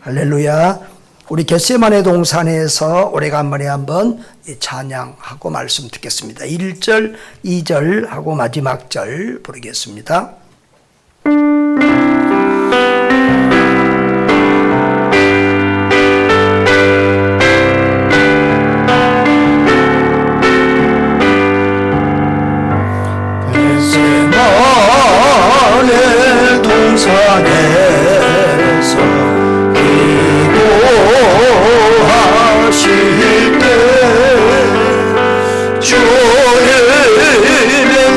할렐루야. 우리 겟세마네 동산에서 오래간만에 한번 찬양하고 말씀 듣겠습니다. 1절, 2절 하고 마지막 절 부르겠습니다. 겟세마네 동산에서 기도하실 때 주의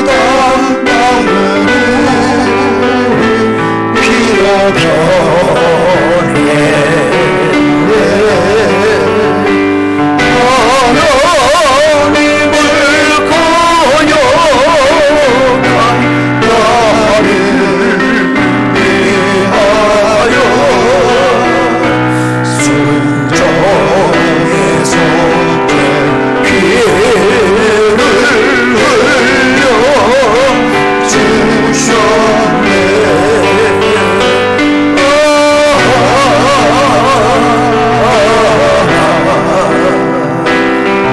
땀방울이 피어 변했네. 하나님을 거역한 나를 위하여 순종의 손길 피를 흘려 주셨네.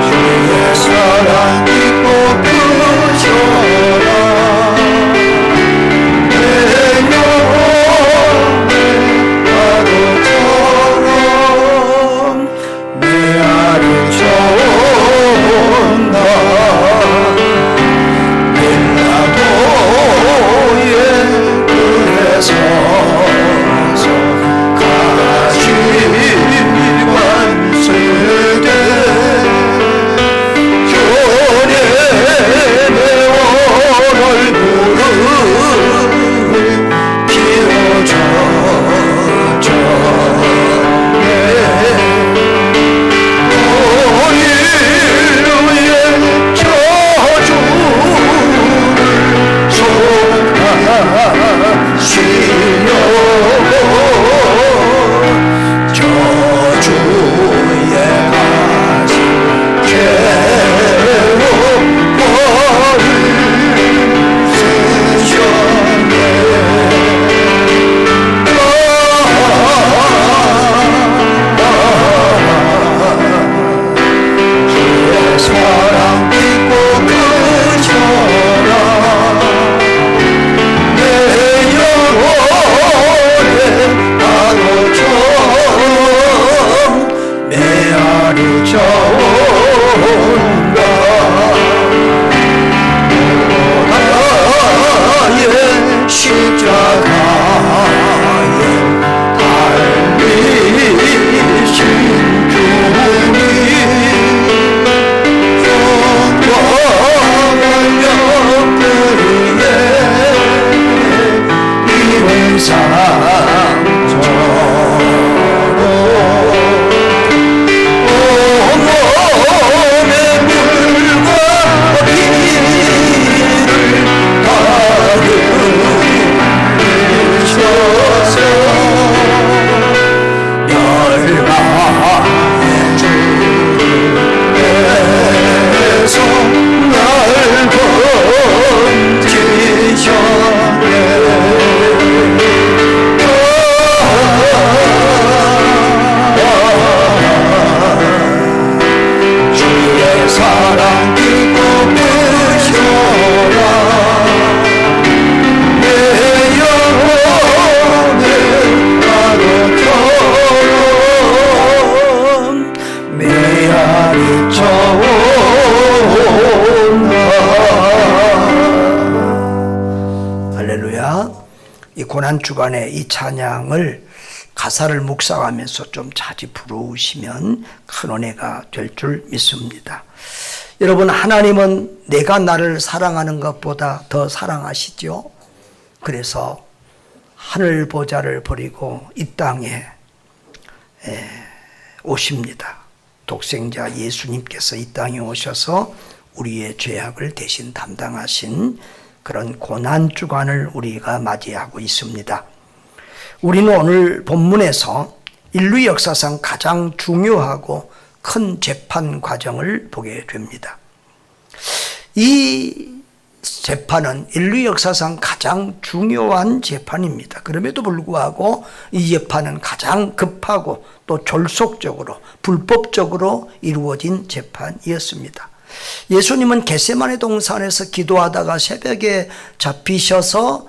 주의 사랑 깊고 크셔라. 내 영혼의 파도처럼 메아리 쳐온다. 밀라도의 굴에 서서 가시관 세대 교례 내 얼굴을 피워줬네. 우리의 저주를 속하시려고 저주의 가시 괴로워를 쓰셨네. 주의 사랑 깊고 크셔라. 내 영혼의 파도처럼 메아리 쳐온다. 나의 십자가에 달리신 주님 영광을 옆구리에 이룬 상처로 온몸의 물과 피를 가르치셔서 열방의 주에서 날 건지셨네. 주의 사랑 깊고 크셔라. 내 영혼의 파도처럼 메아리 쳐온다. 할렐루야. 이 고난주간에 이 찬양을 가사를 묵상하면서 좀 자주 부르시면 큰 은혜가 될 줄 믿습니다. 여러분, 하나님은 내가 나를 사랑하는 것보다 더 사랑하시죠. 그래서 하늘 보좌를 버리고 이 땅에 오십니다. 독생자 예수님께서 이 땅에 오셔서 우리의 죄악을 대신 담당하신 그런 고난주간을 우리가 맞이하고 있습니다. 우리는 오늘 본문에서 인류 역사상 가장 중요하고 큰 재판 과정을 보게 됩니다. 이 재판은 인류 역사상 가장 중요한 재판입니다. 그럼에도 불구하고 이 재판은 가장 급하고 또 졸속적으로 불법적으로 이루어진 재판이었습니다. 예수님은 겟세마네 동산에서 기도하다가 새벽에 잡히셔서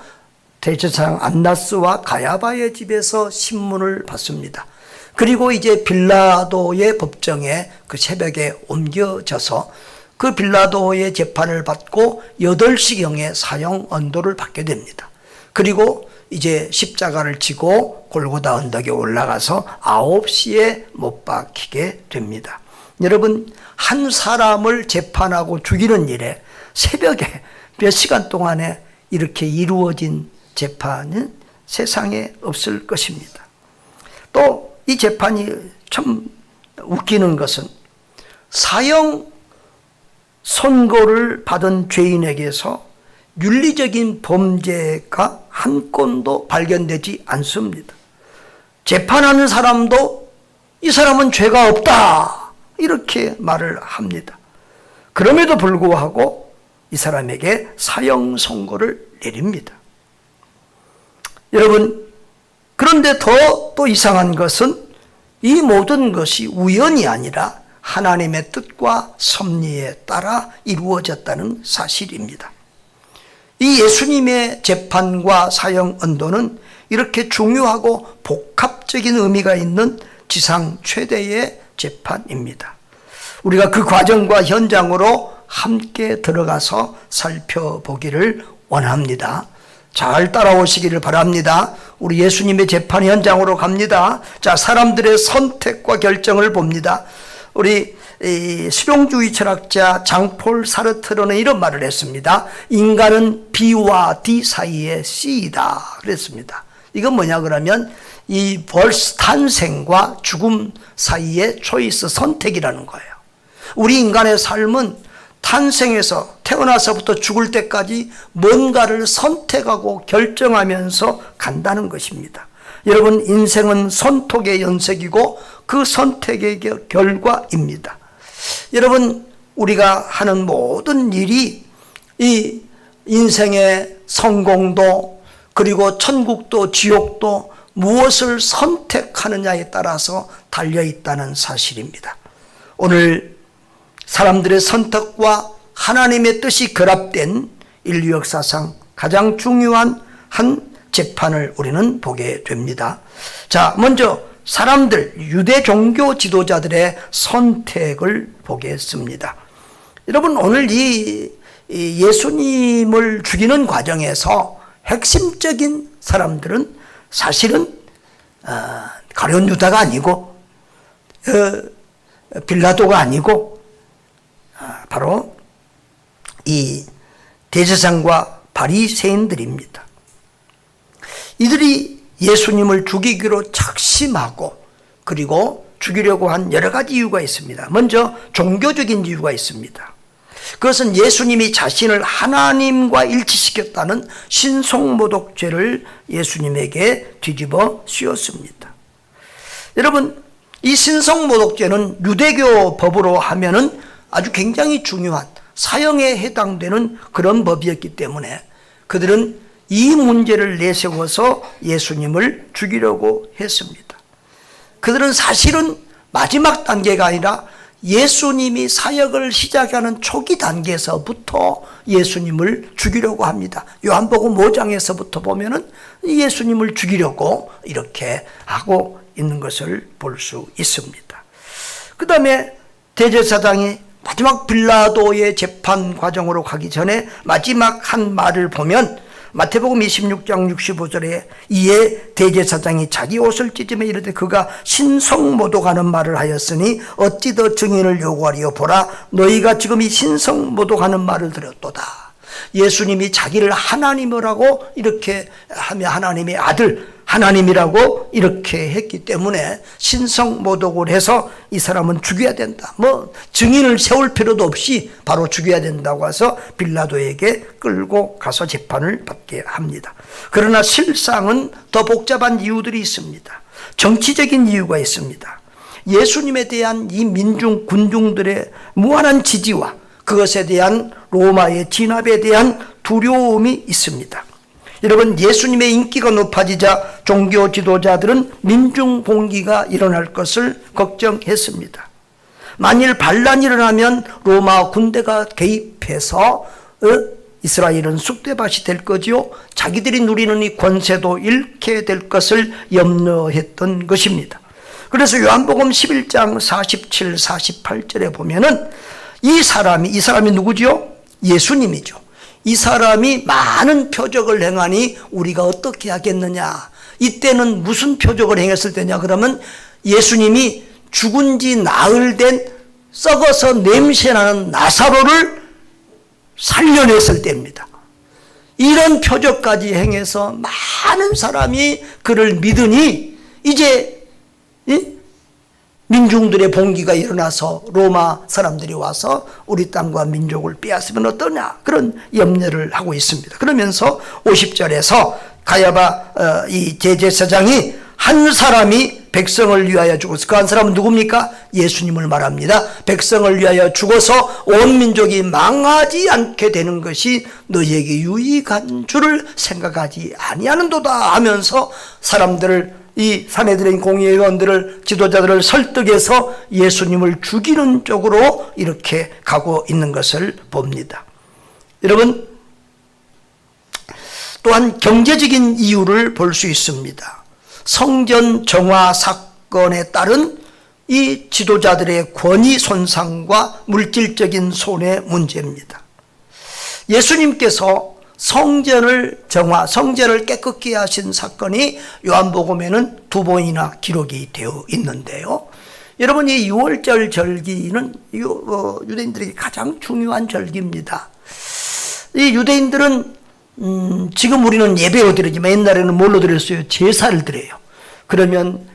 대제사장 안나스와 가야바의 집에서 신문을 받습니다. 그리고 이제 빌라도의 법정에 그 새벽에 옮겨져서 그 빌라도의 재판을 받고 8시경에 사형 언도를 받게 됩니다. 그리고 이제 십자가를 지고 골고다 언덕에 올라가서 9시에 못 박히게 됩니다. 여러분, 한 사람을 재판하고 죽이는 일에 새벽에 몇 시간 동안에 이렇게 이루어진 재판은 세상에 없을 것입니다. 또 이 재판이 참 웃기는 것은 사형 선고를 받은 죄인에게서 윤리적인 범죄가 한 건도 발견되지 않습니다. 재판하는 사람도 이 사람은 죄가 없다 이렇게 말을 합니다. 그럼에도 불구하고 이 사람에게 사형 선고를 내립니다. 여러분, 그런데 또 이상한 것은 이 모든 것이 우연이 아니라 하나님의 뜻과 섭리에 따라 이루어졌다는 사실입니다. 이 예수님의 재판과 사형 언도는 이렇게 중요하고 복합적인 의미가 있는 지상 최대의 재판입니다. 우리가 그 과정과 현장으로 함께 들어가서 살펴보기를 원합니다. 잘 따라오시기를 바랍니다. 우리 예수님의 재판 현장으로 갑니다. 자, 사람들의 선택과 결정을 봅니다. 우리 실용주의 철학자 장폴 사르트르는 이런 말을 했습니다. 인간은 B와 D 사이의 C이다 그랬습니다. 이건 뭐냐 그러면 이 벌스 탄생과 죽음 사이의 초이스 선택이라는 거예요. 우리 인간의 삶은 탄생에서 태어나서부터 죽을 때까지 뭔가를 선택하고 결정하면서 간다는 것입니다. 여러분, 인생은 선택의 연속이고 그 선택의 결과입니다. 여러분, 우리가 하는 모든 일이 이 인생의 성공도 그리고 천국도 지옥도 무엇을 선택하느냐에 따라서 달려있다는 사실입니다. 오늘 사람들의 선택과 하나님의 뜻이 결합된 인류 역사상 가장 중요한 한 재판을 우리는 보게 됩니다. 자, 먼저 사람들, 유대 종교 지도자들의 선택을 보겠습니다. 여러분, 오늘 이 예수님을 죽이는 과정에서 핵심적인 사람들은 사실은 가룟 유다가 아니고 빌라도가 아니고 바로 이 대제사장과 바리새인들입니다. 이들이 예수님을 죽이기로 작심하고 그리고 죽이려고 한 여러 가지 이유가 있습니다. 먼저 종교적인 이유가 있습니다. 그것은 예수님이 자신을 하나님과 일치시켰다는 신성모독죄를 예수님에게 뒤집어 씌웠습니다. 여러분, 이 신성모독죄는 유대교 법으로 하면은 아주 굉장히 중요한 사형에 해당되는 그런 법이었기 때문에 그들은 이 문제를 내세워서 예수님을 죽이려고 했습니다. 그들은 사실은 마지막 단계가 아니라 예수님이 사역을 시작하는 초기 단계에서부터 예수님을 죽이려고 합니다. 요한복음 5장에서부터 보면은 예수님을 죽이려고 이렇게 하고 있는 것을 볼 수 있습니다. 그 다음에 대제사장이 마지막 빌라도의 재판 과정으로 가기 전에 마지막 한 말을 보면 마태복음 26장 65절에 이에 대제사장이 자기 옷을 찢으며 이르되 그가 신성모독하는 말을 하였으니 어찌 더 증인을 요구하리요. 보라, 너희가 지금 이 신성모독하는 말을 들었도다. 예수님이 자기를 하나님이라고 이렇게 하며 하나님의 아들 하나님이라고 이렇게 했기 때문에 신성모독을 해서 이 사람은 죽여야 된다. 증인을 세울 필요도 없이 바로 죽여야 된다고 해서 빌라도에게 끌고 가서 재판을 받게 합니다. 그러나 실상은 더 복잡한 이유들이 있습니다. 정치적인 이유가 있습니다. 예수님에 대한 이 민중 군중들의 무한한 지지와 그것에 대한 로마의 진압에 대한 두려움이 있습니다. 여러분, 예수님의 인기가 높아지자 종교 지도자들은 민중 봉기가 일어날 것을 걱정했습니다. 만일 반란이 일어나면 로마 군대가 개입해서 이스라엘은 쑥대밭이 될 거지요. 자기들이 누리는 이 권세도 잃게 될 것을 염려했던 것입니다. 그래서 요한복음 11장 47, 48절에 보면은 이 사람이 누구지요? 예수님이죠. 이 사람이 많은 표적을 행하니 우리가 어떻게 하겠느냐. 이때는 무슨 표적을 행했을 때냐 그러면 예수님이 죽은 지 나흘 된 썩어서 냄새나는 나사로를 살려냈을 때입니다. 이런 표적까지 행해서 많은 사람이 그를 믿으니 이제 민중들의 봉기가 일어나서 로마 사람들이 와서 우리 땅과 민족을 빼앗으면 어떠냐 그런 염려를 하고 있습니다. 그러면서 50절에서 가야바 이 대제사장이 한 사람이 백성을 위하여 죽어서 그 한 사람은 누굽니까? 예수님을 말합니다. 백성을 위하여 죽어서 온 민족이 망하지 않게 되는 것이 너희에게 유익한 줄을 생각하지 아니하는도다 하면서 사람들을 이 사내들인 공의원들을 지도자들을 설득해서 예수님을 죽이는 쪽으로 이렇게 가고 있는 것을 봅니다. 여러분, 또한 경제적인 이유를 볼 수 있습니다. 성전 정화 사건에 따른 이 지도자들의 권위 손상과 물질적인 손해 문제입니다. 예수님께서 성전을 깨끗게 하신 사건이 요한복음에는 2번이나 기록이 되어 있는데요. 여러분, 이 6월절 절기는 유대인들에게 가장 중요한 절기입니다. 이 유대인들은 지금 우리는 예배로 드리지만 옛날에는 뭘로 드렸어요? 제사를 드려요. 그러면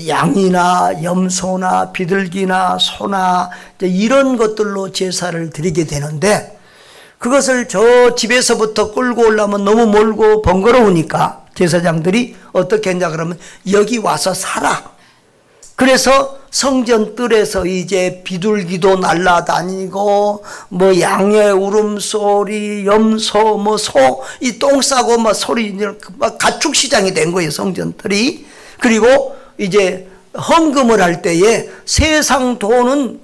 양이나 염소나 비둘기나 소나 이런 것들로 제사를 드리게 되는데 그것을 저 집에서부터 끌고 오려면 너무 멀고 번거로우니까 제사장들이 어떻게 했냐 그러면 여기 와서 살아. 그래서 성전 뜰에서 이제 비둘기도 날아다니고 뭐 양의 울음소리, 염소, 뭐 소, 이 똥 싸고 막 소리 막 가축 시장이 된 거예요, 성전 뜰이. 그리고 이제 헌금을 할 때에 세상 돈은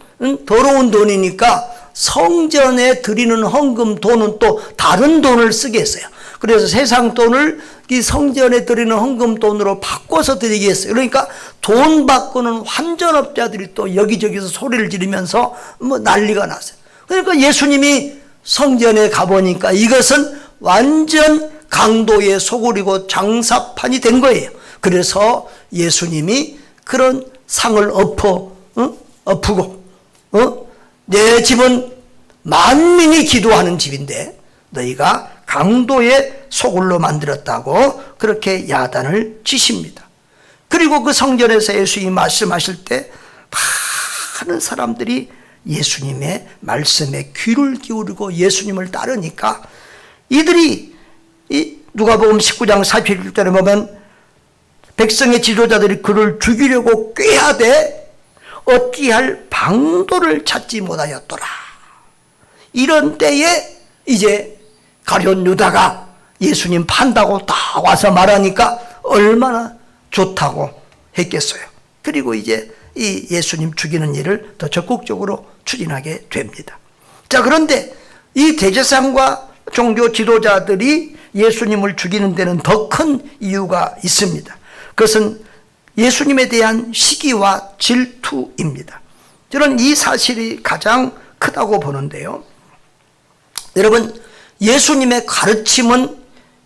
더러운 돈이니까 성전에 드리는 헌금 돈은 또 다른 돈을 쓰게 했어요. 그래서 세상 돈을 이 성전에 드리는 헌금 돈으로 바꿔서 드리게 했어요. 그러니까 돈 바꾸는 환전업자들이 또 여기저기서 소리를 지르면서 뭐 난리가 났어요. 그러니까 예수님이 성전에 가보니까 이것은 완전 강도의 소굴이고 장사판이 된 거예요. 그래서 예수님이 그런 상을 엎고 내 집은 만민이 기도하는 집인데 너희가 강도의 소굴로 만들었다고 그렇게 야단을 치십니다. 그리고 그 성전에서 예수님이 말씀하실 때 많은 사람들이 예수님의 말씀에 귀를 기울이고 예수님을 따르니까 이들이 누가복음 19장 41절에 보면 백성의 지도자들이 그를 죽이려고 꾀하되 어찌할 방도를 찾지 못하였더라. 이런 때에 이제 가룟 유다가 예수님 판다고 다 와서 말하니까 얼마나 좋다고 했겠어요. 그리고 이제 이 예수님 죽이는 일을 더 적극적으로 추진하게 됩니다. 자, 그런데 이 대제사장과 종교 지도자들이 예수님을 죽이는 데는 더 큰 이유가 있습니다. 그것은 예수님에 대한 시기와 질투입니다. 저는 이 사실이 가장 크다고 보는데요. 여러분, 예수님의 가르침은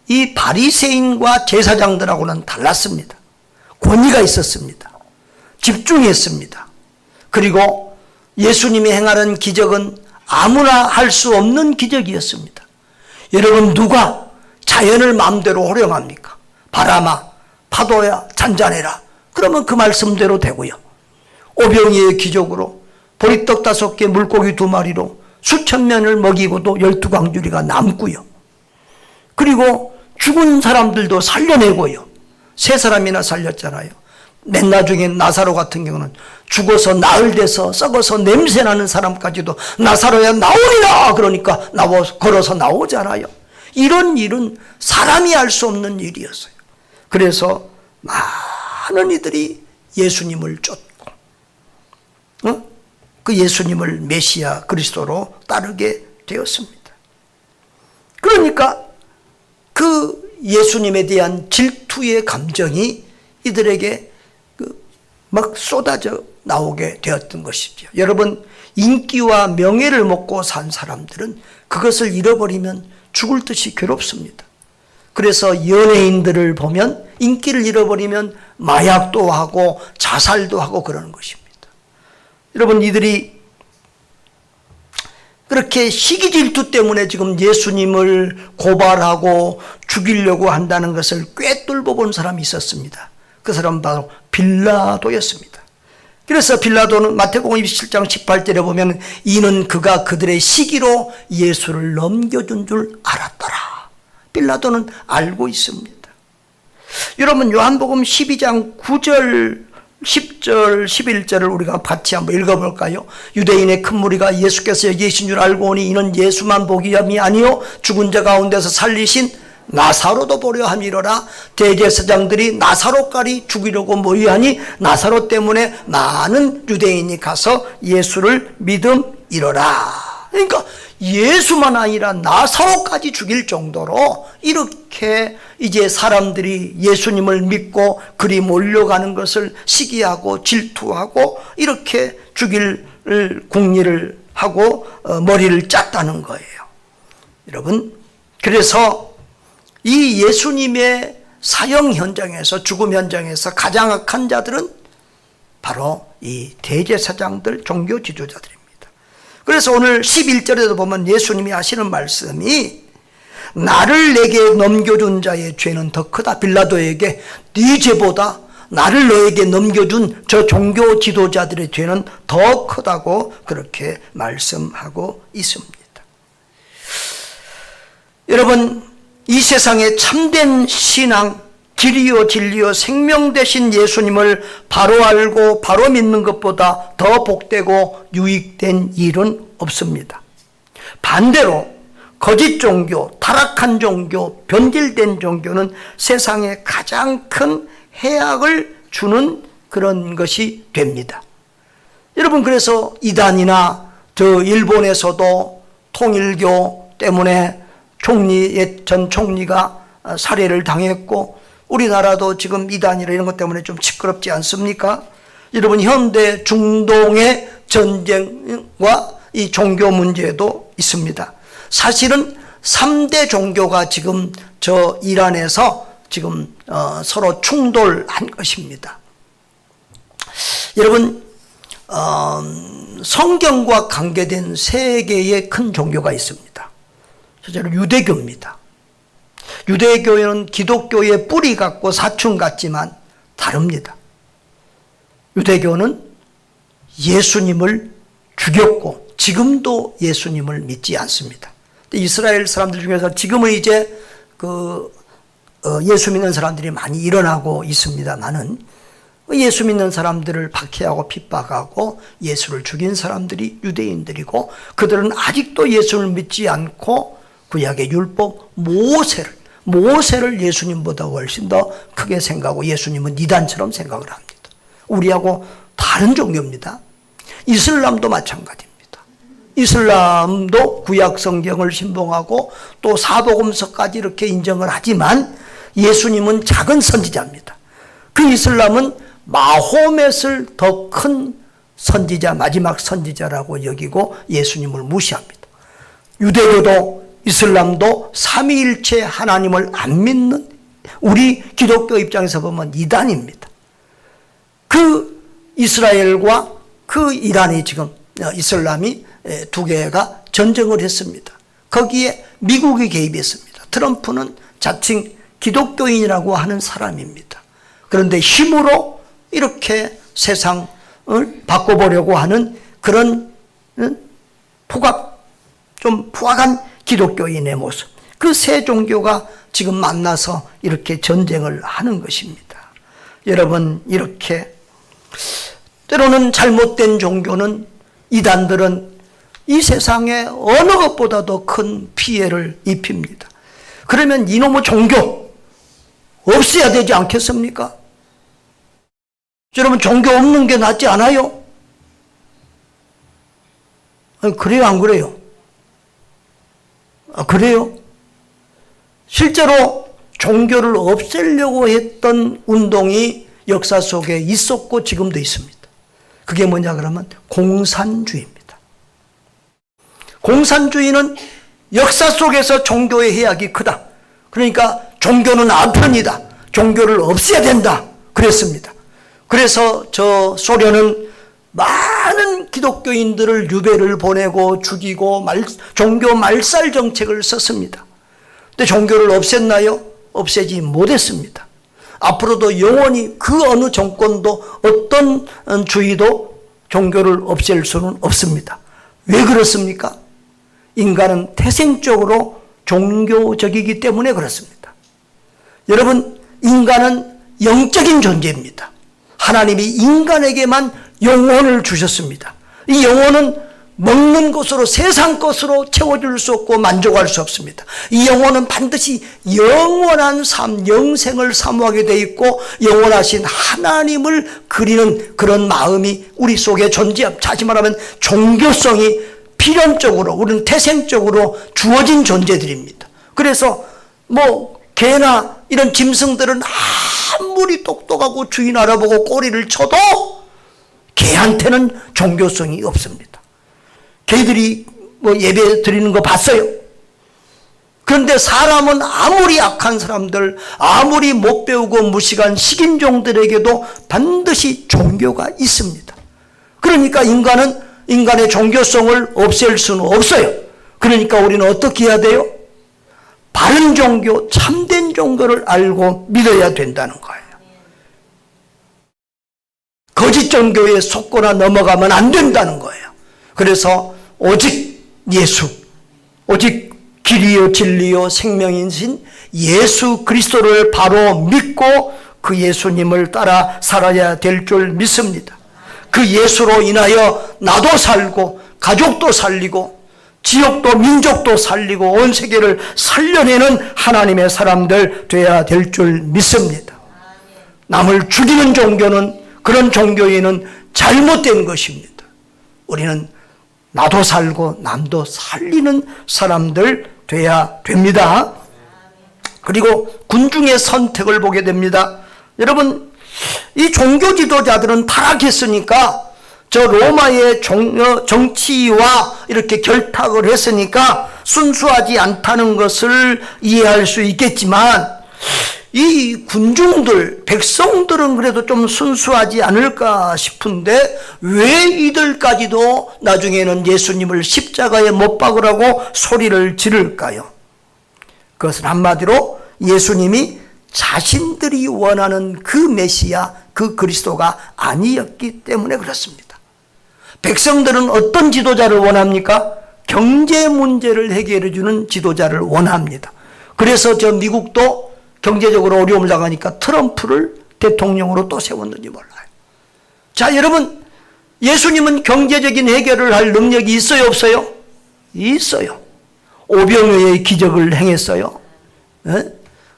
이 바리새인과 제사장들하고는 달랐습니다. 권위가 있었습니다. 집중했습니다. 그리고 예수님이 행하는 기적은 아무나 할 수 없는 기적이었습니다. 여러분, 누가 자연을 마음대로 호령합니까? 바람아, 파도야, 잔잔해라. 그러면 그 말씀대로 되고요. 오병이의 기적으로 보리떡 5개, 물고기 2마리로 수천 명을 먹이고도 12광주리가 남고요. 그리고 죽은 사람들도 살려내고요. 3사람이나 살렸잖아요. 맨 나중에 나사로 같은 경우는 죽어서 나흘 돼서 썩어서 냄새나는 사람까지도 나사로야 나오리라 그러니까 걸어서 나오잖아요. 이런 일은 사람이 할 수 없는 일이었어요. 그래서 많은 이들이 예수님을 쫓고 그 예수님을 메시아 그리스도로 따르게 되었습니다. 그러니까 그 예수님에 대한 질투의 감정이 이들에게 막 쏟아져 나오게 되었던 것이죠. 여러분, 인기와 명예를 먹고 산 사람들은 그것을 잃어버리면 죽을 듯이 괴롭습니다. 그래서 연예인들을 보면 인기를 잃어버리면 마약도 하고 자살도 하고 그러는 것입니다. 여러분, 이들이 그렇게 시기 질투 때문에 지금 예수님을 고발하고 죽이려고 한다는 것을 꿰뚫어 본 사람이 있었습니다. 그 사람은 바로 빌라도였습니다. 그래서 빌라도는 마태복음 27장 18절에 보면 이는 그가 그들의 시기로 예수를 넘겨준 줄 알았더라. 빌라도는 알고 있습니다. 여러분, 요한복음 12장 9절 10절 11절을 우리가 같이 한번 읽어볼까요? 유대인의 큰 무리가 예수께서 여기 계신 줄 알고 오니 이는 예수만 보기함이 아니요 죽은 자 가운데서 살리신 나사로도 보려 함이로라. 대제사장들이 나사로까지 죽이려고 모의하니 나사로 때문에 많은 유대인이 가서 예수를 믿음이로라. 그러니까 예수만 아니라 나사로까지 죽일 정도로 이렇게 이제 사람들이 예수님을 믿고 그리 몰려가는 것을 시기하고 질투하고 이렇게 죽일 궁리를 하고 머리를 짰다는 거예요. 여러분, 그래서 이 예수님의 사형 현장에서, 죽음 현장에서 가장 악한 자들은 바로 이 대제사장들, 종교 지도자들입니다. 그래서 오늘 11절에도 보면 예수님이 하시는 말씀이 나를 내게 넘겨준 자의 죄는 더 크다. 빌라도에게 네 죄보다 나를 너에게 넘겨준 저 종교 지도자들의 죄는 더 크다고 그렇게 말씀하고 있습니다. 여러분, 이 세상에 참된 신앙, 길이요 진리요 생명 되신 예수님을 바로 알고 바로 믿는 것보다 더 복되고 유익된 일은 없습니다. 반대로 거짓 종교, 타락한 종교, 변질된 종교는 세상에 가장 큰 해악을 주는 그런 것이 됩니다. 여러분, 그래서 이단이나 저 일본에서도 통일교 때문에 전 총리가 살해를 당했고, 우리나라도 지금 이단이나 이런 것 때문에 좀 시끄럽지 않습니까? 여러분, 현대 중동의 전쟁과 이 종교 문제도 있습니다. 사실은 3대 종교가 지금 저 이란에서 지금 서로 충돌한 것입니다. 여러분, 성경과 관계된 세 개의 큰 종교가 있습니다. 첫째로 유대교입니다. 유대교는 기독교의 뿌리 같고 사춘 같지만 다릅니다. 유대교는 예수님을 죽였고 지금도 예수님을 믿지 않습니다. 이스라엘 사람들 중에서 지금은 이제 예수 믿는 사람들이 많이 일어나고 있습니다만은 예수 믿는 사람들을 박해하고 핍박하고 예수를 죽인 사람들이 유대인들이고, 그들은 아직도 예수를 믿지 않고 구약의 율법 모세를 예수님보다 훨씬 더 크게 생각하고 예수님은 이단처럼 생각을 합니다. 우리하고 다른 종교입니다. 이슬람도 마찬가지입니다. 이슬람도 구약 성경을 신봉하고 또 사복음서까지 이렇게 인정을 하지만 예수님은 작은 선지자입니다. 그 이슬람은 마호멧을 더 큰 선지자, 마지막 선지자라고 여기고 예수님을 무시합니다. 유대교도 이슬람도 삼위일체 하나님을 안 믿는, 우리 기독교 입장에서 보면 이단입니다. 그 이스라엘과 그 이란이 지금 이슬람이 두 개가 전쟁을 했습니다. 거기에 미국이 개입했습니다. 트럼프는 자칭 기독교인이라고 하는 사람입니다. 그런데 힘으로 이렇게 세상을 바꿔보려고 하는 그런 좀 포악한 기독교인의 모습, 그 세 종교가 지금 만나서 이렇게 전쟁을 하는 것입니다. 여러분, 이렇게 때로는 잘못된 종교는, 이단들은 이 세상에 어느 것보다도 큰 피해를 입힙니다. 그러면 이놈의 종교 없애야 되지 않겠습니까? 여러분, 종교 없는 게 낫지 않아요? 그래요, 안 그래요? 그래요? 실제로 종교를 없애려고 했던 운동이 역사 속에 있었고 지금도 있습니다. 그게 뭐냐 그러면 공산주의입니다. 공산주의는 역사 속에서 종교의 해악이 크다. 그러니까 종교는 아편이다. 종교를 없애야 된다. 그랬습니다. 그래서 저 소련은 많은 기독교인들을 유배를 보내고 죽이고 종교 말살 정책을 썼습니다. 근데 종교를 없앴나요? 없애지 못했습니다. 앞으로도 영원히 그 어느 정권도 어떤 주의도 종교를 없앨 수는 없습니다. 왜 그렇습니까? 인간은 태생적으로 종교적이기 때문에 그렇습니다. 여러분, 인간은 영적인 존재입니다. 하나님이 인간에게만 영혼을 주셨습니다. 이 영혼은 먹는 것으로, 세상 것으로 채워줄 수 없고 만족할 수 없습니다. 이 영혼은 반드시 영원한 삶, 영생을 사모하게 돼 있고 영원하신 하나님을 그리는 그런 마음이 우리 속에 존재합니다. 다시 말하면 종교성이 필연적으로, 우리는 태생적으로 주어진 존재들입니다. 그래서 개나 이런 짐승들은 아무리 똑똑하고 주인 알아보고 꼬리를 쳐도 개한테는 종교성이 없습니다. 개들이 예배 드리는 거 봤어요. 그런데 사람은 아무리 악한 사람들, 아무리 못 배우고 무식한 식인종들에게도 반드시 종교가 있습니다. 그러니까 인간은 인간의 종교성을 없앨 수는 없어요. 그러니까 우리는 어떻게 해야 돼요? 바른 종교, 참된 종교를 알고 믿어야 된다는 거예요. 거짓 종교에 속거나 넘어가면 안 된다는 거예요. 그래서 오직 예수, 오직 길이요 진리요 생명이신 예수 그리스도를 바로 믿고 그 예수님을 따라 살아야 될 줄 믿습니다. 그 예수로 인하여 나도 살고 가족도 살리고 지역도 민족도 살리고 온 세계를 살려내는 하나님의 사람들 돼야 될 줄 믿습니다. 남을 죽이는 종교는, 그런 종교에는 잘못된 것입니다. 우리는 나도 살고 남도 살리는 사람들 돼야 됩니다. 그리고 군중의 선택을 보게 됩니다. 여러분, 이 종교 지도자들은 타락했으니까, 저 로마의 정치와 이렇게 결탁을 했으니까 순수하지 않다는 것을 이해할 수 있겠지만, 이 군중들, 백성들은 그래도 좀 순수하지 않을까 싶은데 왜 이들까지도 나중에는 예수님을 십자가에 못 박으라고 소리를 지를까요? 그것은 한마디로 예수님이 자신들이 원하는 그 메시아, 그 그리스도가 아니었기 때문에 그렇습니다. 백성들은 어떤 지도자를 원합니까? 경제 문제를 해결해 주는 지도자를 원합니다. 그래서 저 미국도 경제적으로 어려움을 당하니까 트럼프를 대통령으로 또 세웠는지 몰라요. 자, 여러분, 예수님은 경제적인 해결을 할 능력이 있어요, 없어요? 있어요. 오병이어의 기적을 행했어요. 네?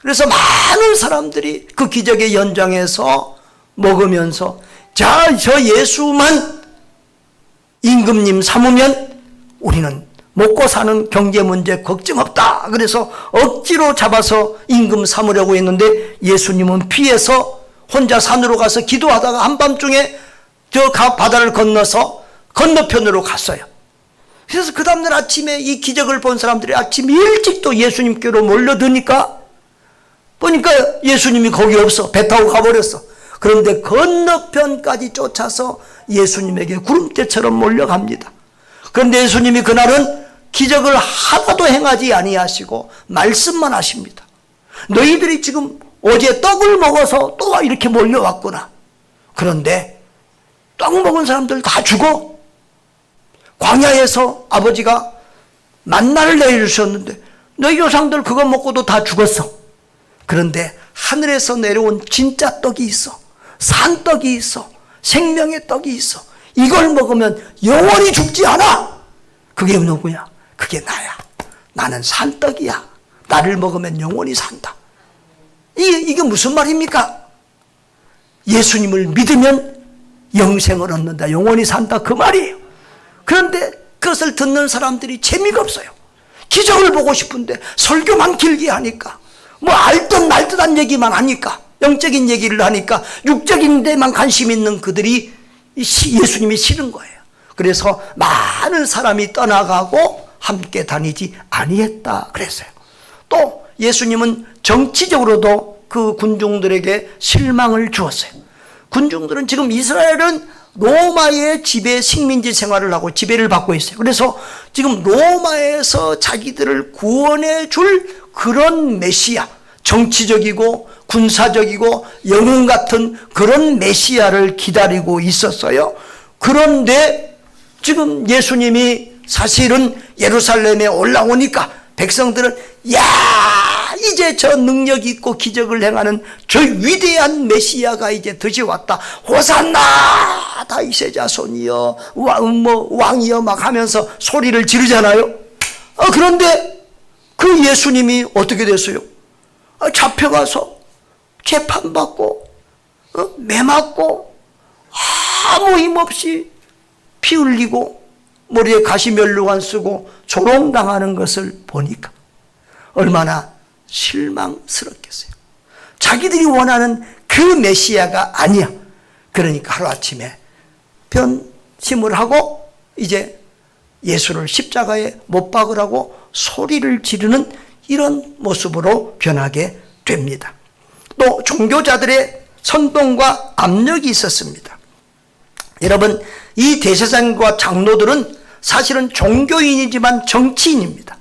그래서 많은 사람들이 그 기적의 연장에서 먹으면서, 자, 저 예수만 임금님 삼으면 우리는 먹고 사는 경제 문제 걱정 없다. 그래서 억지로 잡아서 임금 삼으려고 했는데 예수님은 피해서 혼자 산으로 가서 기도하다가 한밤중에 저 바다를 건너서 건너편으로 갔어요. 그래서 그 다음날 아침에 이 기적을 본 사람들이 아침 일찍 또 예수님께로 몰려드니까 보니까 예수님이 거기 없어. 배 타고 가버렸어. 그런데 건너편까지 쫓아서 예수님에게 구름대처럼 몰려갑니다. 그런데 예수님이 그날은 기적을 하나도 행하지 아니하시고 말씀만 하십니다. 너희들이 지금 어제 떡을 먹어서 또 이렇게 몰려왔구나. 그런데 떡 먹은 사람들 다 죽어. 광야에서 아버지가 만나를 내려주셨는데 너희 조상들 그거 먹고도 다 죽었어. 그런데 하늘에서 내려온 진짜 떡이 있어. 산떡이 있어. 생명의 떡이 있어. 이걸 먹으면 영원히 죽지 않아. 그게 누구야? 그게 나야. 나는 산떡이야. 나를 먹으면 영원히 산다. 이게 무슨 말입니까? 예수님을 믿으면 영생을 얻는다. 영원히 산다. 그 말이에요. 그런데 그것을 듣는 사람들이 재미가 없어요. 기적을 보고 싶은데 설교만 길게 하니까, 뭐 알듯 말듯한 얘기만 하니까, 영적인 얘기를 하니까 육적인 데만 관심 있는 그들이 예수님이 싫은 거예요. 그래서 많은 사람이 떠나가고 함께 다니지 아니했다 그랬어요. 또 예수님은 정치적으로도 그 군중들에게 실망을 주었어요. 군중들은 지금 이스라엘은 로마의 지배 식민지 생활을 하고 지배를 받고 있어요. 그래서 지금 로마에서 자기들을 구원해 줄 그런 메시아, 정치적이고 군사적이고 영웅 같은 그런 메시아를 기다리고 있었어요. 그런데 지금 예수님이 사실은 예루살렘에 올라오니까 백성들은 야, 이제 저 능력 있고 기적을 행하는 저 위대한 메시아가 이제 드시 왔다. 호산나 다윗의 자손이여, 왕이여 막 하면서 소리를 지르잖아요. 그런데 그 예수님이 어떻게 됐어요? 잡혀가서 재판받고 매 맞고 아무 힘없이 피 흘리고 머리에 가시면류관 쓰고 조롱당하는 것을 보니까 얼마나 실망스럽겠어요. 자기들이 원하는 그 메시아가 아니야. 그러니까 하루아침에 변심을 하고 이제 예수를 십자가에 못 박으라고 소리를 지르는 이런 모습으로 변하게 됩니다. 또 종교자들의 선동과 압력이 있었습니다. 여러분, 이 대제사장과 장로들은 사실은 종교인이지만 정치인입니다.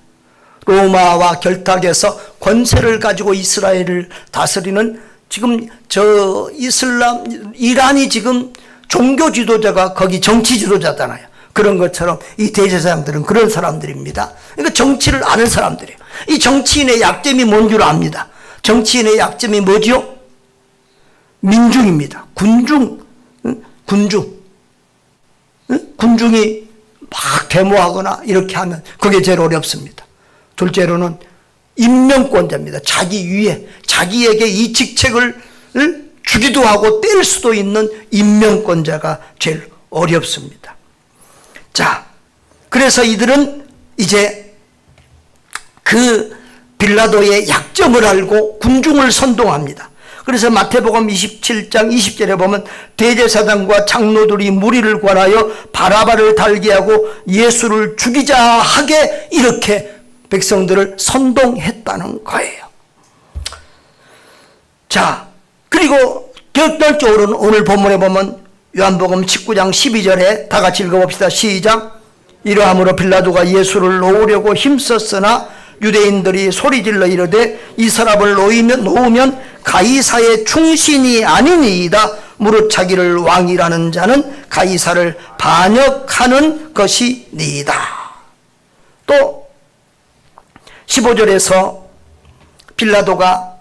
로마와 결탁해서 권세를 가지고 이스라엘을 다스리는 지금 이란이 지금 종교 지도자가 거기 정치 지도자잖아요. 그런 것처럼 이 대제사장들은 그런 사람들입니다. 그러니까 정치를 아는 사람들이에요. 이 정치인의 약점이 뭔 줄 압니다. 정치인의 약점이 뭐지요? 민중입니다. 군중. 군중이 막 데모하거나 이렇게 하면 그게 제일 어렵습니다. 둘째로는 임명권자입니다. 자기 위에, 자기에게 이 직책을 주기도 하고 뗄 수도 있는 임명권자가 제일 어렵습니다. 자, 그래서 이들은 이제 그 빌라도의 약점을 알고 군중을 선동합니다. 그래서 마태복음 27장 20절에 보면 대제사장과 장로들이 무리를 권하여 바라바를 달게 하고 예수를 죽이자 하게 이렇게 백성들을 선동했다는 거예요. 자, 그리고 결정적으로는 오늘 본문에 보면 요한복음 19장 12절에 다 같이 읽어봅시다. 시작. 이러함으로 빌라도가 예수를 놓으려고 힘썼으나 유대인들이 소리질러 이르되 이 사람을 놓으면 가이사의 충신이 아니니이다. 무릇 자기를 왕이라는 자는 가이사를 반역하는 것이니이다. 또 15절에서 빌라도가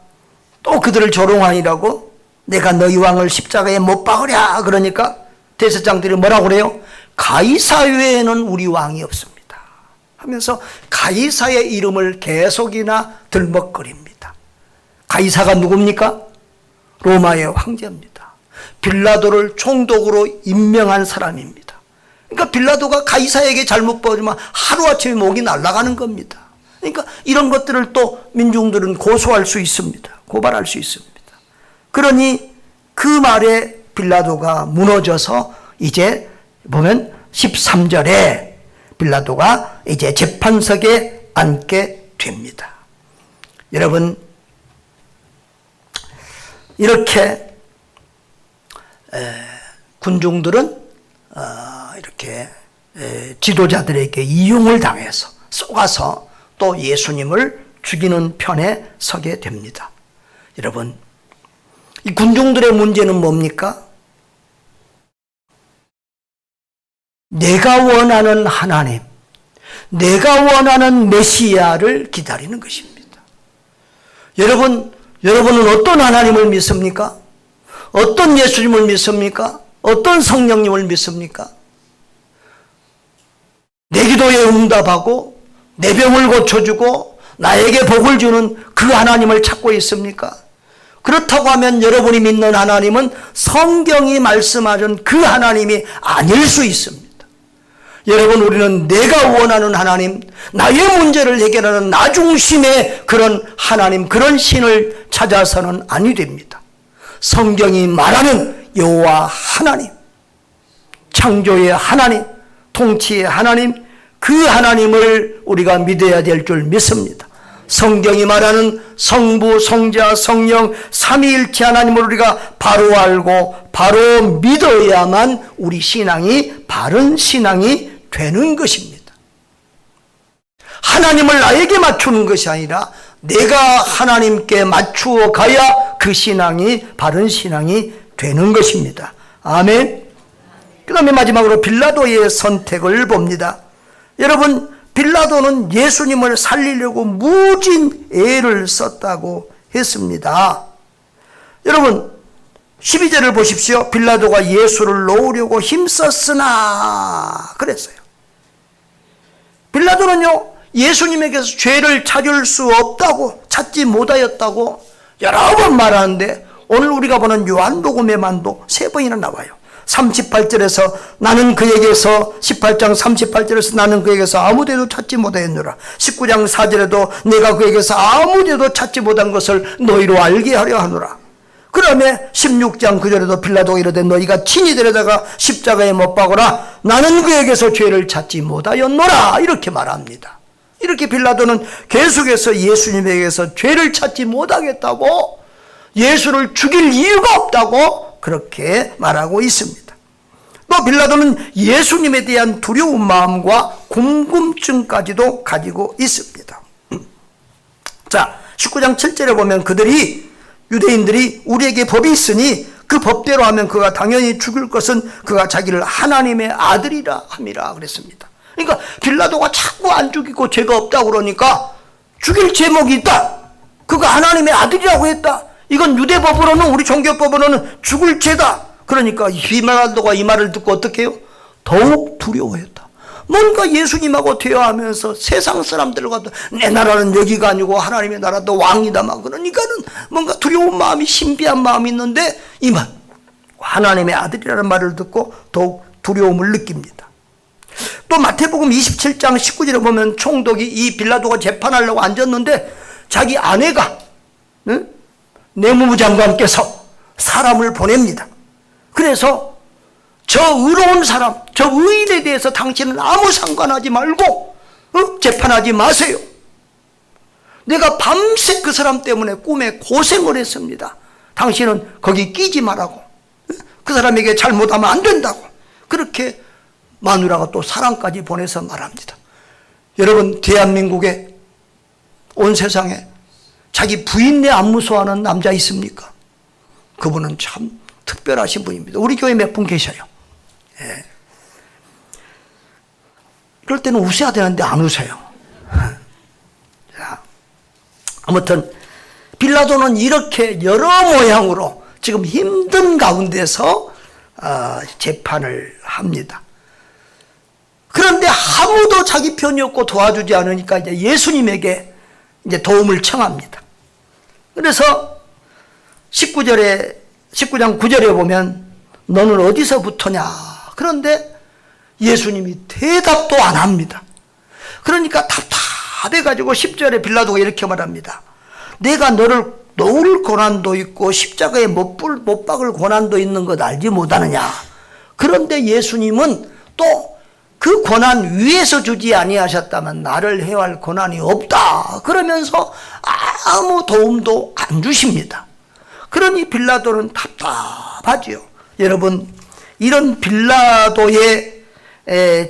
또 그들을 조롱하니라고 내가 너희 왕을 십자가에 못 박으랴 그러니까 대제사장들이 뭐라고 그래요? 가이사 외에는 우리 왕이 없습니다 하면서 가이사의 이름을 계속이나 들먹거립니다. 가이사가 누굽니까? 로마의 황제입니다. 빌라도를 총독으로 임명한 사람입니다. 그러니까 빌라도가 가이사에게 잘못 보지만 하루아침에 목이 날아가는 겁니다. 그러니까 이런 것들을 또 민중들은 고소할 수 있습니다. 고발할 수 있습니다. 그러니 그 말에 빌라도가 무너져서 이제 보면 13절에 빌라도가 이제 재판석에 앉게 됩니다. 여러분, 이렇게 군중들은 이렇게 지도자들에게 이용을 당해서 속아서 또 예수님을 죽이는 편에 서게 됩니다. 여러분, 이 군중들의 문제는 뭡니까? 내가 원하는 하나님, 내가 원하는 메시아를 기다리는 것입니다. 여러분은 어떤 하나님을 믿습니까? 어떤 예수님을 믿습니까? 어떤 성령님을 믿습니까? 내 기도에 응답하고 내 병을 고쳐주고 나에게 복을 주는 그 하나님을 찾고 있습니까? 그렇다고 하면 여러분이 믿는 하나님은 성경이 말씀하는 그 하나님이 아닐 수 있습니다. 여러분, 우리는 내가 원하는 하나님, 나의 문제를 해결하는 나 중심의 그런 하나님, 그런 신을 찾아서는 아니 됩니다. 성경이 말하는 여호와 하나님, 창조의 하나님, 통치의 하나님, 그 하나님을 우리가 믿어야 될 줄 믿습니다. 성경이 말하는 성부, 성자, 성령, 삼위일체 하나님을 우리가 바로 알고 바로 믿어야만 우리 신앙이 바른 신앙이 되는 것입니다. 하나님을 나에게 맞추는 것이 아니라 내가 하나님께 맞추어 가야 그 신앙이 바른 신앙이 되는 것입니다. 아멘. 그 다음에 마지막으로 빌라도의 선택을 봅니다. 여러분, 빌라도는 예수님을 살리려고 무진 애를 썼다고 했습니다. 여러분, 12절을 보십시오. 빌라도가 예수를 놓으려고 힘썼으나 그랬어요. 빌라도는요, 예수님에게서 죄를 찾을 수 없다고, 찾지 못하였다고 여러 번 말하는데 오늘 우리가 보는 요한복음에만도 3번이나 나와요. 38절에서 나는 그에게서, 18장 38절에서 나는 그에게서 아무데도 찾지 못하였노라. 19장 4절에도 내가 그에게서 아무데도 찾지 못한 것을 너희로 알게 하려 하노라. 그 다음에 16장 9절에도 빌라도가 이르되 너희가 친히 데려다가 십자가에 못 박으라. 나는 그에게서 죄를 찾지 못하였노라. 이렇게 말합니다. 이렇게 빌라도는 계속해서 예수님에게서 죄를 찾지 못하겠다고, 예수를 죽일 이유가 없다고 그렇게 말하고 있습니다. 또 빌라도는 예수님에 대한 두려운 마음과 궁금증까지도 가지고 있습니다. 자, 19장 7절에 보면 유대인들이 우리에게 법이 있으니 그 법대로 하면 그가 당연히 죽을 것은 그가 자기를 하나님의 아들이라 함이라 그랬습니다. 그러니까 빌라도가 자꾸 안 죽이고 죄가 없다고 그러니까 죽일 제목이 있다. 그가 하나님의 아들이라고 했다. 이건 유대법으로는, 우리 종교법으로는 죽을 죄다. 그러니까 빌라도가 이 말을 듣고 어떻게 해요? 더욱 두려워했다. 뭔가 예수님하고 대화하면서 세상 사람들과 내 나라는 여기가 아니고 하나님의 나라도 왕이다 막 그러니까는 뭔가 두려운 마음이, 신비한 마음이 있는데 이 말, 하나님의 아들이라는 말을 듣고 더욱 두려움을 느낍니다. 또 마태복음 27장 19절에 보면 총독이, 이 빌라도가 재판하려고 앉았는데 자기 아내가, 내무부 장관께서 사람을 보냅니다. 그래서 저 의로운 사람, 저 의인에 대해서 당신은 아무 상관하지 말고 재판하지 마세요. 내가 밤새 그 사람 때문에 꿈에 고생을 했습니다. 당신은 거기 끼지 말라고, 그 사람에게 잘못하면 안 된다고. 그렇게 마누라가 또 사람까지 보내서 말합니다. 여러분, 대한민국에, 온 세상에 자기 부인네 안 무서워하는 남자 있습니까? 그분은 참 특별하신 분입니다. 우리 교회 몇 분 계셔요. 예. 이럴 때는 웃어야 되는데 안 웃어요. 자, 아무튼 빌라도는 이렇게 여러 모양으로 지금 힘든 가운데서 재판을 합니다. 그런데 아무도 자기 편이 없고 도와주지 않으니까 이제 예수님에게 이제 도움을 청합니다. 그래서 19장 9절에 보면 너는 어디서부터냐? 그런데 예수님이 대답도 안 합니다. 그러니까 답답해가지고 10절에 빌라도가 이렇게 말합니다. 내가 너를 놓을 고난도 있고 십자가에 못 박을 고난도 있는 것 알지 못하느냐? 그런데 예수님은 또 그 고난 위에서 주지 아니하셨다면 나를 해할 고난이 없다. 그러면서 아무 도움도 안 주십니다. 그러니 빌라도는 답답하지요. 여러분, 이런 빌라도의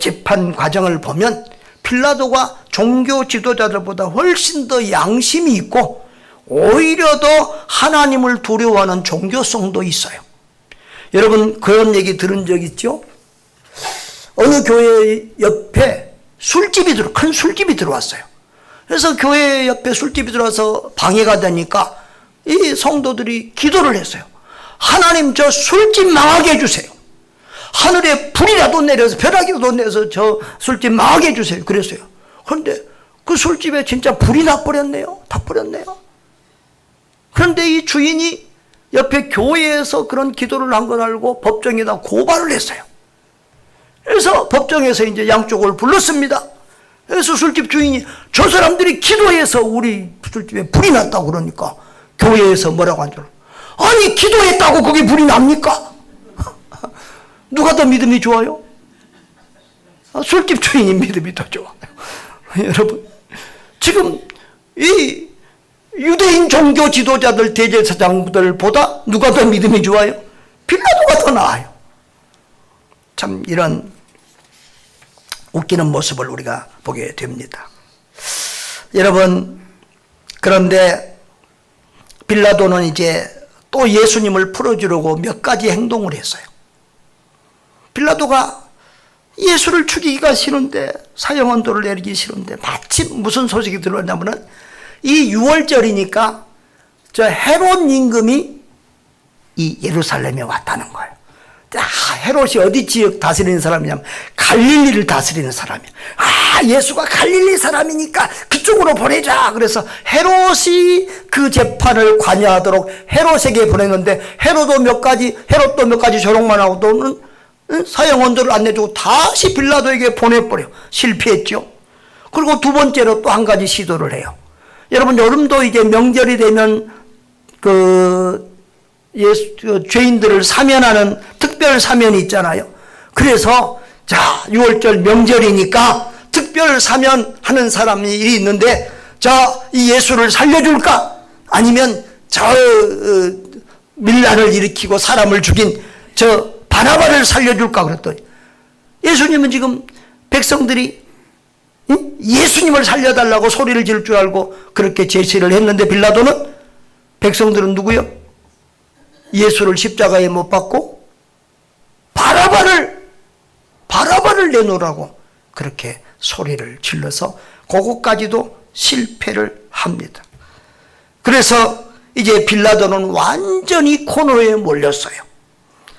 재판 과정을 보면 빌라도가 종교 지도자들보다 훨씬 더 양심이 있고 오히려 더 하나님을 두려워하는 종교성도 있어요. 여러분, 그런 얘기 들은 적 있죠? 어느 교회 옆에 큰 술집이 들어왔어요. 그래서 교회 옆에 술집이 들어와서 방해가 되니까 이 성도들이 기도를 했어요. 하나님 저 술집 망하게 해주세요. 하늘에 불이라도 내려서 벼락이라도 내서 저 술집 망하게 해주세요. 그랬어요. 그런데 그 술집에 진짜 불이 나버렸네요. 다 버렸네요. 그런데 이 주인이 옆에 교회에서 그런 기도를 한 걸 알고 법정에다 고발을 했어요. 그래서 법정에서 이제 양쪽을 불렀습니다. 그래서 술집 주인이 저 사람들이 기도해서 우리 술집에 불이 났다고 그러니까 교회에서 뭐라고 한 줄 알아요? 아니 기도했다고 거기 불이 납니까? 누가 더 믿음이 좋아요? 술집 주인이 믿음이 더 좋아요. 여러분 지금 이 유대인 종교 지도자들 대제사장들보다 누가 더 믿음이 좋아요? 빌라도가 더 나아요. 참 이런 웃기는 모습을 우리가 보게 됩니다. 여러분 그런데 빌라도는 이제 또 예수님을 풀어주려고 몇 가지 행동을 했어요. 빌라도가 예수를 죽이기가 싫은데 사형 언도를 내리기 싫은데 마침 무슨 소식이 들어왔냐면은 이 6월절이니까 저 헤롯 임금이 이 예루살렘에 왔다는 거예요. 헤롯이 어디 지역 다스리는 사람이냐면 갈릴리를 다스리는 사람이에요. 예수가 갈릴리 사람이니까 그쪽으로 보내자. 그래서 헤롯이 그 재판을 관여하도록 헤롯에게 보냈는데 헤롯도 몇 가지 조롱만 하고도는 사형 언도를 안 내주고 다시 빌라도에게 보내버려. 실패했죠. 그리고 두 번째로 또 한 가지 시도를 해요. 여러분 여름도 이제 명절이 되면 죄인들을 사면하는 특별 사면이 있잖아요. 그래서 자 6월절 명절이니까 특별 사면하는 사람이 있는데 자 이 예수를 살려줄까? 아니면 저 밀란을 일으키고 사람을 죽인 저 바나바를 살려줄까? 그랬더니 예수님은 지금 백성들이 예수님을 살려달라고 소리를 지를 줄 알고 그렇게 제시를 했는데 빌라도는 백성들은 누구요? 예수를 십자가에 못 박고 바라바를 내놓으라고 그렇게 소리를 질러서 그것까지도 실패를 합니다. 그래서 이제 빌라도는 완전히 코너에 몰렸어요.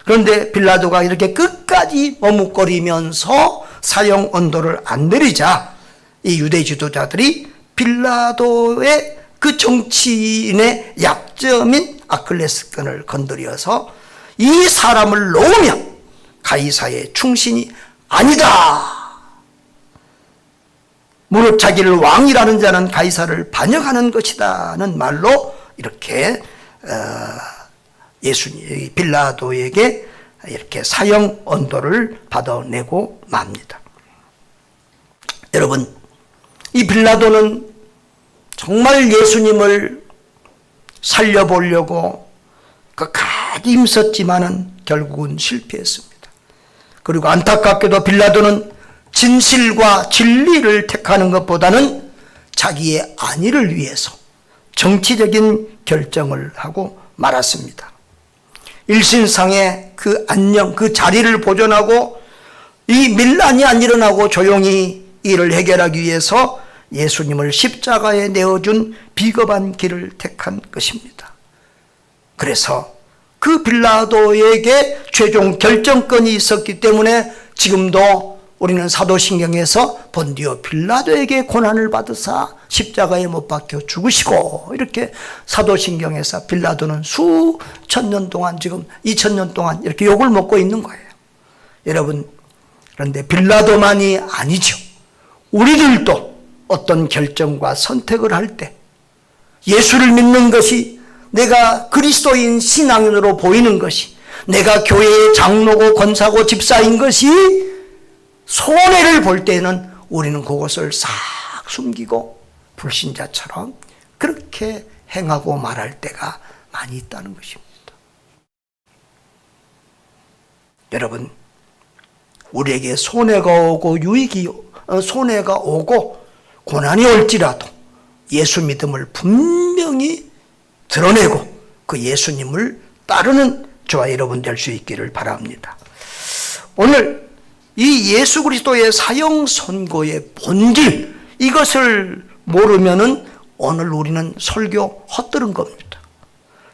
그런데 빌라도가 이렇게 끝까지 머뭇거리면서 사형 언도를 안 내리자 이 유대 지도자들이 빌라도의 그 정치인의 약점인 아킬레스건을 건드려서 이 사람을 놓으면 가이사의 충신이 아니다. 무릇 자기를 왕이라는 자는 가이사를 반역하는 것이다는 말로 이렇게 예수님 빌라도에게 이렇게 사형 언도를 받아내고 맙니다. 여러분 이 빌라도는 정말 예수님을 살려보려고 끝까지 힘썼지만은 결국은 실패했습니다. 그리고 안타깝게도 빌라도는 진실과 진리를 택하는 것보다는 자기의 안위를 위해서 정치적인 결정을 하고 말았습니다. 일신상의 그 안녕, 그 자리를 보존하고 이 밀란이 안 일어나고 조용히 이를 해결하기 위해서 예수님을 십자가에 내어준 비겁한 길을 택한 것입니다. 그래서 그 빌라도에게 최종 결정권이 있었기 때문에 지금도 우리는 사도신경에서 본디오 빌라도에게 고난을 받으사 십자가에 못 박혀 죽으시고 이렇게 사도신경에서 빌라도는 수천 년 동안 지금 2000년 동안 이렇게 욕을 먹고 있는 거예요. 여러분 그런데 빌라도만이 아니죠. 우리들도 어떤 결정과 선택을 할 때 예수를 믿는 것이 내가 그리스도인 신앙인으로 보이는 것이 내가 교회의 장로고 권사고 집사인 것이 손해를 볼 때는 우리는 그것을 싹 숨기고 불신자처럼 그렇게 행하고 말할 때가 많이 있다는 것입니다. 여러분 우리에게 손해가 오고 손해가 오고 고난이 올지라도 예수 믿음을 분명히 드러내고 그 예수님을 따르는 저와 여러분 될 수 있기를 바랍니다. 오늘 이 예수 그리스도의 사형 선고의 본질 이것을 모르면은 오늘 우리는 설교 헛들은 겁니다.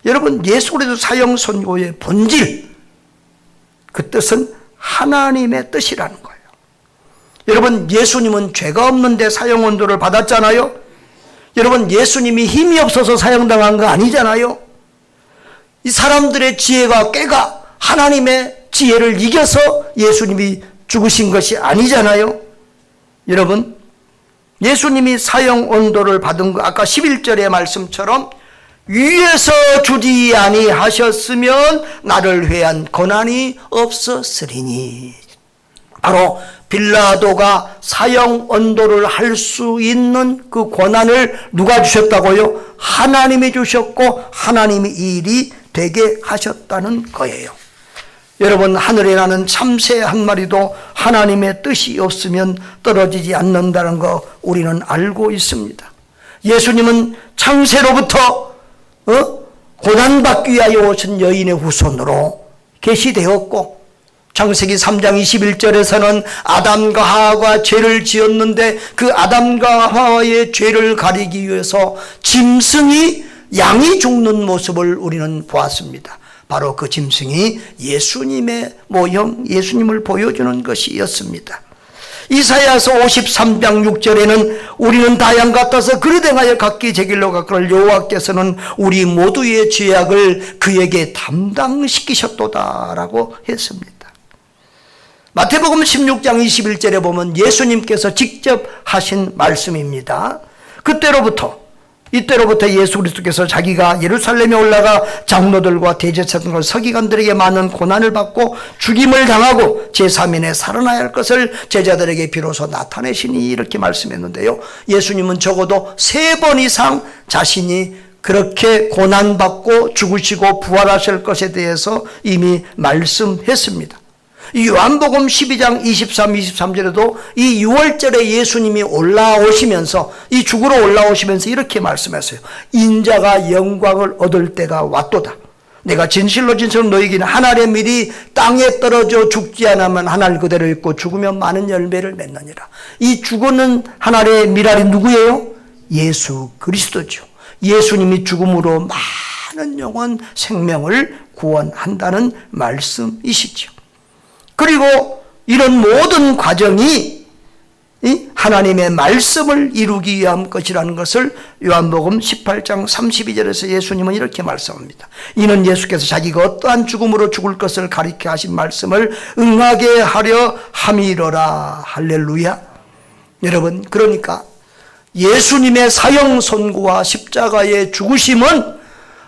여러분, 예수 그리스도 사형 선고의 본질, 그 뜻은 하나님의 뜻이라는 거예요. 여러분, 예수님은 죄가 없는데 사형 언도를 받았잖아요. 여러분, 예수님이 힘이 없어서 사형당한 거 아니잖아요. 이 사람들의 지혜가 깨가 하나님의 지혜를 이겨서 예수님이 죽으신 것이 아니잖아요. 여러분, 예수님이 사형 언도를 받은 거 아까 11절의 말씀처럼 위에서 주지 아니하셨으면 나를 회한 고난이 없었으리니, 바로 빌라도가 사형 언도를 할 수 있는 그 권한을 누가 주셨다고요? 하나님이 주셨고 하나님이 이 일이 되게 하셨다는 거예요. 여러분, 하늘에 나는 참새 한 마리도 하나님의 뜻이 없으면 떨어지지 않는다는 거 우리는 알고 있습니다. 예수님은 창세로부터 고난받기 위하여 오신 여인의 후손으로 계시되었고, 창세기 3장 21절에서는 아담과 하와가 죄를 지었는데 그 아담과 하와의 죄를 가리기 위해서 짐승이 양이 죽는 모습을 우리는 보았습니다. 바로 그 짐승이 예수님의 모형, 예수님을 보여주는 것이었습니다. 이사야서 53장 6절에는 우리는 다 양 같아서 그릇 행하여 각기 제 길로 가거늘 여호와께서는 우리 모두의 죄악을 그에게 담당시키셨도다라고 했습니다. 마태복음 16장 21절에 보면 예수님께서 직접 하신 말씀입니다. 이때로부터 예수 그리스도께서 자기가 예루살렘에 올라가 장로들과 대제사장과 서기관들에게 많은 고난을 받고 죽임을 당하고 제3일에 살아나야 할 것을 제자들에게 비로소 나타내시니 이렇게 말씀했는데요. 예수님은 적어도 3번 이상 자신이 그렇게 고난받고 죽으시고 부활하실 것에 대해서 이미 말씀했습니다. 이 요한복음 12장 23절에도 이 6월절에 예수님이 올라오시면서, 이 죽으러 올라오시면서 이렇게 말씀했어요. 인자가 영광을 얻을 때가 왔도다. 내가 진실로 너희에게는 한 알의 밀이 땅에 떨어져 죽지 않으면 한 알 그대로 있고 죽으면 많은 열매를 맺느니라. 이 죽어는 한 알의 밀알이 누구예요? 예수 그리스도죠. 예수님이 죽음으로 많은 영혼 생명을 구원한다는 말씀이시죠. 그리고 이런 모든 과정이 하나님의 말씀을 이루기 위한 것이라는 것을 요한복음 18장 32절에서 예수님은 이렇게 말씀합니다. 이는 예수께서 자기가 어떠한 죽음으로 죽을 것을 가리켜 하신 말씀을 응하게 하려 함이로라. 할렐루야. 여러분, 그러니까 예수님의 사형 선고와 십자가의 죽으심은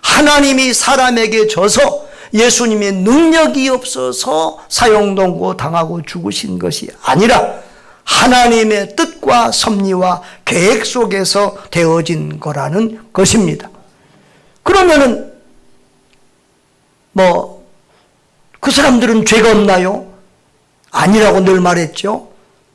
하나님이 사람에게 져서 예수님의 능력이 없어서 사형동고 당하고 죽으신 것이 아니라 하나님의 뜻과 섭리와 계획 속에서 되어진 거라는 것입니다. 그러면은 그 사람들은 죄가 없나요? 아니라고 늘 말했죠.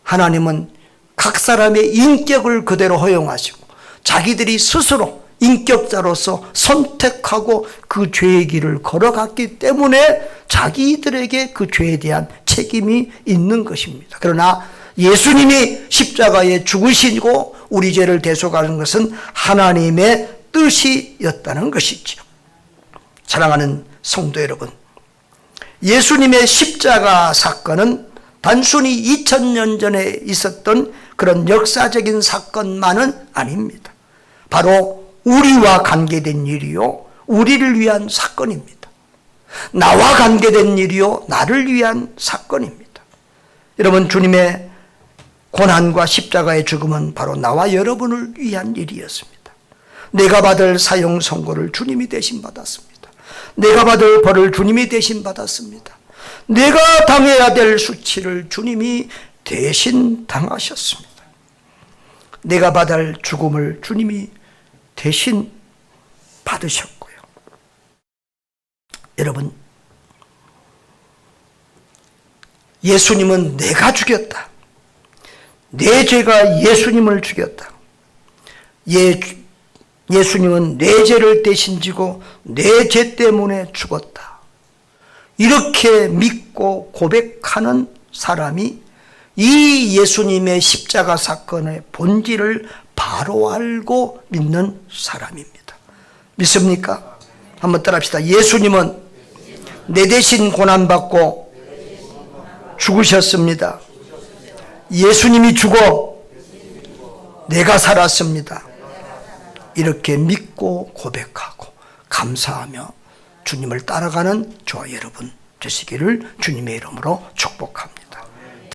하나님은 각 사람의 인격을 그대로 허용하시고 자기들이 스스로 인격자로서 선택하고 그 죄의 길을 걸어갔기 때문에 자기들에게 그 죄에 대한 책임이 있는 것입니다. 그러나 예수님이 십자가에 죽으시고 우리 죄를 대속하는 것은 하나님의 뜻이었다는 것이죠. 사랑하는 성도 여러분, 예수님의 십자가 사건은 단순히 2000년 전에 있었던 그런 역사적인 사건만은 아닙니다. 바로 우리와 관계된 일이요, 우리를 위한 사건입니다. 나와 관계된 일이요, 나를 위한 사건입니다. 여러분, 주님의 고난과 십자가의 죽음은 바로 나와 여러분을 위한 일이었습니다. 내가 받을 사형 선고를 주님이 대신 받았습니다. 내가 받을 벌을 주님이 대신 받았습니다. 내가 당해야 될 수치를 주님이 대신 당하셨습니다. 내가 받을 죽음을 주님이 대신 받으셨고요. 여러분, 예수님은 내가 죽였다. 내 죄가 예수님을 죽였다. 예수님은 내 죄를 대신 지고 내 죄 때문에 죽었다. 이렇게 믿고 고백하는 사람이 이 예수님의 십자가 사건의 본질을 바로 알고 믿는 사람입니다. 믿습니까? 한번 따라합시다. 예수님은 내 대신 고난받고 죽으셨습니다. 예수님이 죽어 내가 살았습니다. 이렇게 믿고 고백하고 감사하며 주님을 따라가는 저와 여러분 되시기를 주님의 이름으로 축복합니다.